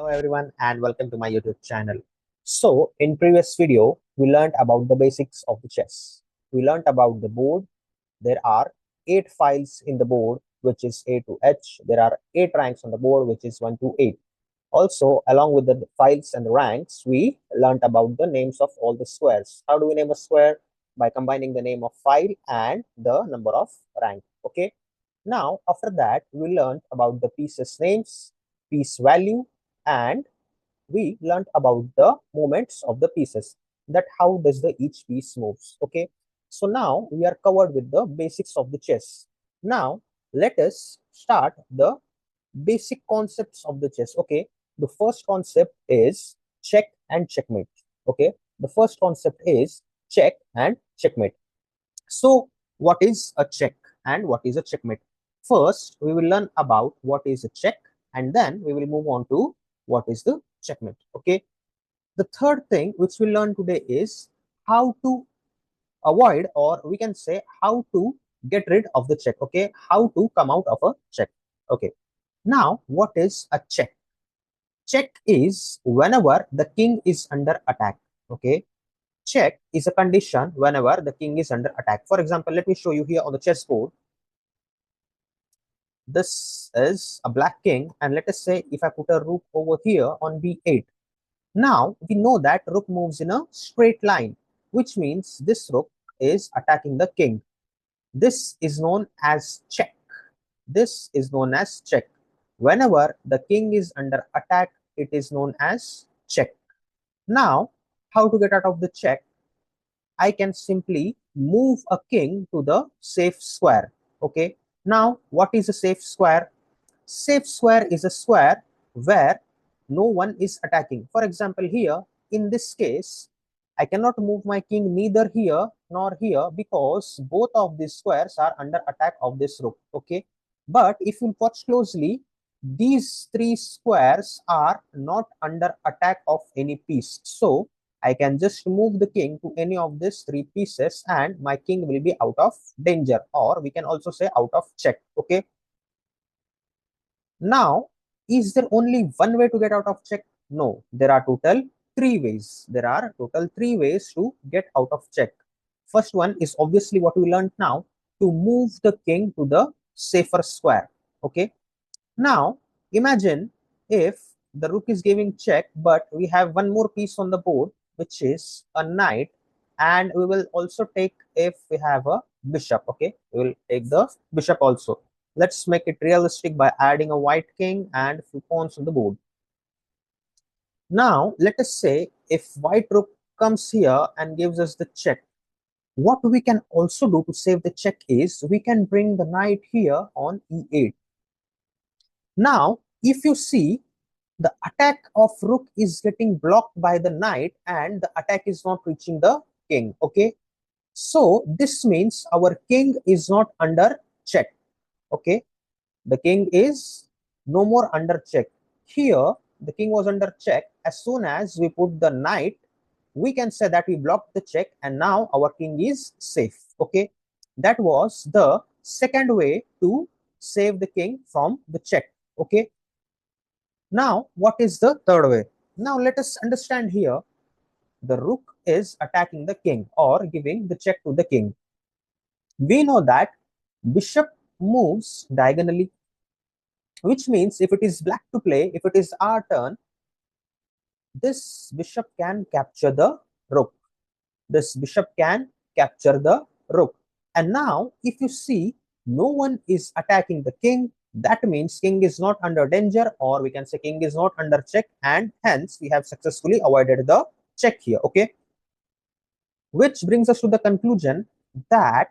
Hello everyone and welcome to my YouTube channel. So in previous video, we learned about the basics of the chess. We learned about the board. There are 8 files in the board, which is A to H. There are 8 ranks on the board, which is 1 to 8. Also, along with the files and the ranks, we learned about the names of all the squares. How do we name a square? By combining the name of file and the number of rank. Okay. Now, after that, we learned about the pieces names, piece value, and we learned about the movements of the pieces, that how does the each piece moves. Okay, so now we are covered with the basics of the chess. Now let us start the basic concepts of the chess. Okay, the first concept is check and checkmate. Okay, the first concept is check and checkmate. So what is a check and what is a checkmate? First, we will learn about what is a check, and then we will move on to what is the checkmate. Okay. The third thing which we learn today is how to avoid, or we can say how to get rid of the check. Okay. How to come out of a check. Okay. Now, what is a check? Check is whenever the king is under attack. Okay. Check is a condition whenever the king is under attack. For example, let me show you here on the chessboard. This is a black king, and let us say if I put a rook over here on b8. Now we know that rook moves in a straight line, which means this rook is attacking the king. This is known as check. This is known as check. Whenever the king is under attack, it is known as check. Now, how to get out of the check? I can simply move a king to the safe square. Okay. Now, what is a safe square? Safe square is a square where no one is attacking. For example, here, in this case, I cannot move my king neither here nor here because both of these squares are under attack of this rook. Okay. But if you watch closely, these three squares are not under attack of any piece. So, I can just move the king to any of these three pieces and my king will be out of danger, or we can also say out of check. Okay. Now, is there only one way to get out of check? No, there are total 3 ways. There are total 3 ways to get out of check. First one is obviously what we learned now, to move the king to the safer square. Okay. Now, imagine if the rook is giving check, but we have one more piece on the board, which is a knight, and we will also take, if we have a bishop. Okay, we will take the bishop also. Let's make it realistic by adding a white king and few pawns on the board. Now, let us say if white rook comes here and gives us the check, what we can also do to save the check is we can bring the knight here on e8. Now, if you see, the attack of rook is getting blocked by the knight and the attack is not reaching the king. Okay, so this means our king is not under check. Okay, the king is no more under check. Here, the king was under check. As soon as we put the knight, we can say that we blocked the check and now our king is safe. Okay, that was the second way to save the king from the check. Okay, now what is the third way? Now let us understand here. The rook is attacking the king or giving the check to the king. We know that bishop moves diagonally, which means if it is black to play, if it is our turn, this bishop can capture the rook. This bishop can capture the rook. And now, if you see, no one is attacking the king. That means king is not under danger, or we can say king is not under check, and hence we have successfully avoided the check here. Okay. Which brings us to the conclusion that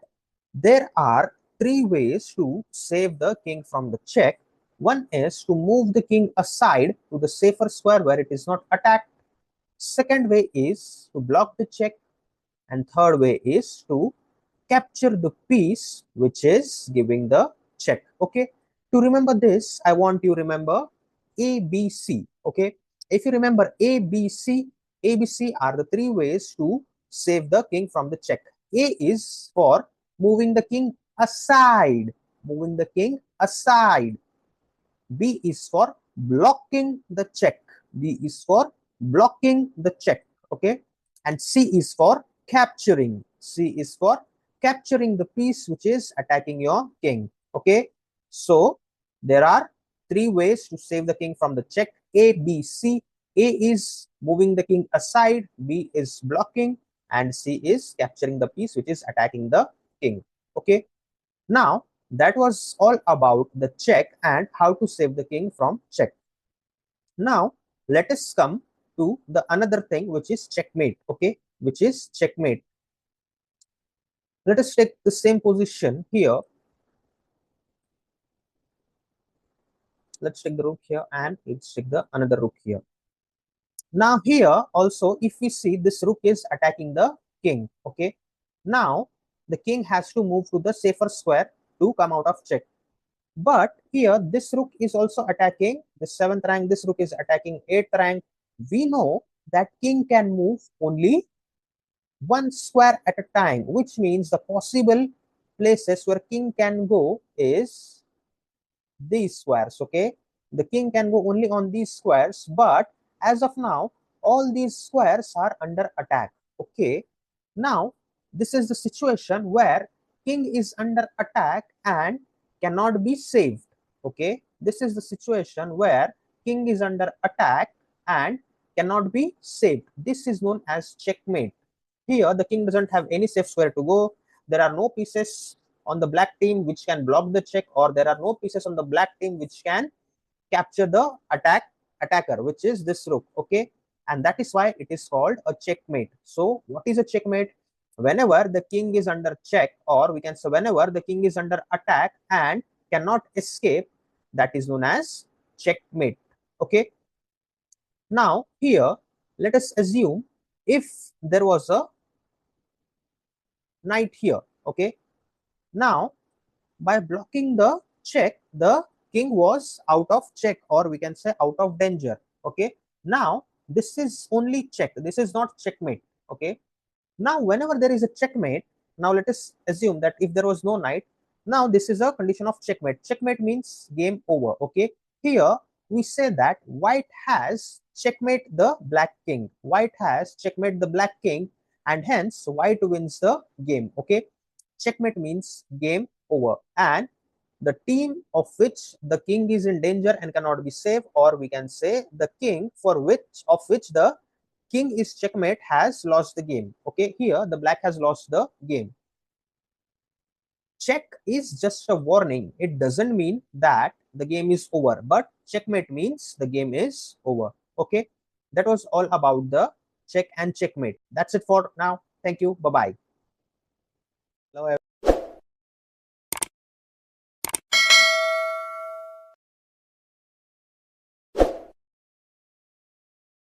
there are 3 ways to save the king from the check. One is to move the king aside to the safer square where it is not attacked. Second way is to block the check. And third way is to capture the piece which is giving the check. Okay. To remember this, I want you to remember ABC. Okay. If you remember ABC are the 3 ways to save the king from the check. A is for moving the king aside. Moving the king aside. B is for blocking the check. B is for blocking the check, okay, and C is for capturing. C is for capturing the piece which is attacking your king, okay. So there are three ways to save the king from the check: A, B, C. A is moving the king aside, B is blocking, and C is capturing the piece which is attacking the king, okay. Now that was all about the check and how to save the king from check. Now let us come to the another thing which is checkmate, okay, which is checkmate. Let us take the same position here. Let's take the rook here and let's take the another rook here. Now here also, if we see, this rook is attacking the king, okay. Now the king has to move to the safer square to come out of check. But here this rook is also attacking the 7th rank, this rook is attacking 8th rank. We know that king can move only one square at a time, which means the possible places where king can go is these squares, okay. The king can go only on these squares, but as of now all these squares are under attack, okay. Now this is the situation where king is under attack and cannot be saved, okay. This is the situation where king is under attack and cannot be saved. This is known as checkmate. Here the king doesn't have any safe square to go. There are no pieces on the black team which can block the check, or there are no pieces on the black team which can capture the attacker, which is this rook, okay. And that is why it is called a checkmate. So what is a checkmate? Whenever the king is under check, or we can say whenever the king is under attack and cannot escape, that is known as checkmate, okay. Now here let us assume if there was a knight here, okay. Now by blocking the check, the king was out of check, or we can say out of danger, okay. Now this is only check, this is not checkmate, okay. Now whenever there is a checkmate, now let us assume that if there was no knight, now this is a condition of checkmate. Checkmate means game over, okay. Here we say that white has checkmate the black king, white has checkmate the black king, and hence white wins the game, okay. Checkmate means game over, and the team of which the king is in danger and cannot be saved, or we can say the king for which the king is checkmate has lost the game, okay. Here the black has lost the game. Check is just a warning, it doesn't mean that the game is over, but checkmate means the game is over, okay. That was all about the check and checkmate. That's it for now. Thank you. Bye bye.